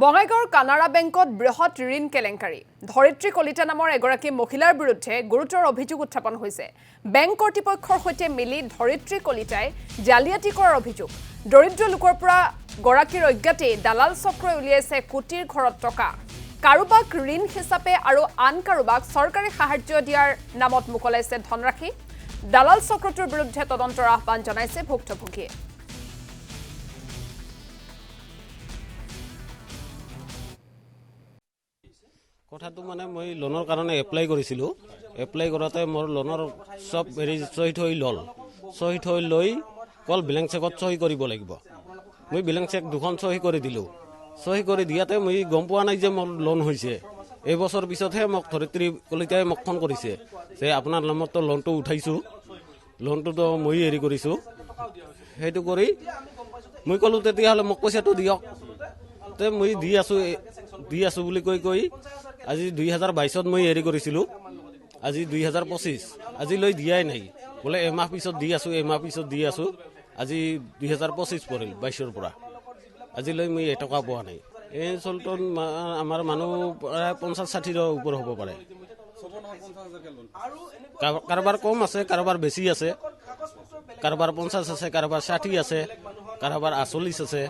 বঙাইগাঁৱৰ কানাড়া বেংকত বৃহৎ ঋণ কেলেংকাৰী ধৰিত্ৰী কলিতা নামৰ এগৰাকী মহিলাৰ বিৰুদ্ধে গুৰুতৰ অভিযোগ উত্থাপন হৈছে বেংক কৰ্তৃপক্ষৰ সৈতে মিলি ধৰিত্ৰী কলিতাই জালিয়াতি কৰাৰ অভিযোগ দৰিদ্ৰ লোকৰ পৰা গৰাকীৰ অজ্ঞাতে দালাল চক্ৰই উলিয়াইছে কোটিৰ ঘৰত টকা কাৰোবাক ঋণ হিচাপে আৰু আন কাৰোবাক চৰকাৰী সাহায্য দিয়াৰ নামত মুকলাইছে ধনৰাশি দালাল চক্ৰটোৰ বিৰুদ্ধে তদন্তৰ আহ্বান জনাইছে ভুক্তভোগীয়ে কথাটো মানে মই লোনৰ কাৰণে এপ্লাই কৰিছিলোঁ এপ্লাই কৰোঁতে মোৰ লোনৰ সব চহী থৈ লৈ কল বিলেং চেকত চহী কৰিব লাগিব মই বিলেং চেক দুখন চহী কৰি দিলোঁ চহী কৰি দিয়াতে মই গম পোৱা নাই যে মোৰ লোন হৈছে এই বছৰ পিছতহে মোক ধৰিত্ৰী কলিতাই মোক ফোন কৰিছে যে আপোনাৰ নামতো লোনটো উঠাইছোঁ লোনটোতো মই হেৰি কৰিছোঁ সেইটো কৰি মই ক'লোঁ তেতিয়াহ'লে মোক পইচাটো দিয়ক তে মই দি আছোঁ বুলি কৈ আজি 2022ত মই হেৰি কৰিছিলোঁ আজি 2025 আজিলৈ দিয়াই নাই বোলে এমাহ পিছত দি আছোঁ আজি 2025 পৰিল 22ৰ পৰা আজিলৈ মই এটকা পোৱা নাই এই অঞ্চলটোত আমাৰ মানুহ প্ৰায় 50-60ৰ ওপৰ হ'ব পাৰে কাৰোবাৰ কম আছে কাৰোবাৰ বেছি আছে কাৰোবাৰ 50 আছে কাৰোবাৰ 60 আছে কাৰোবাৰ 40 আছে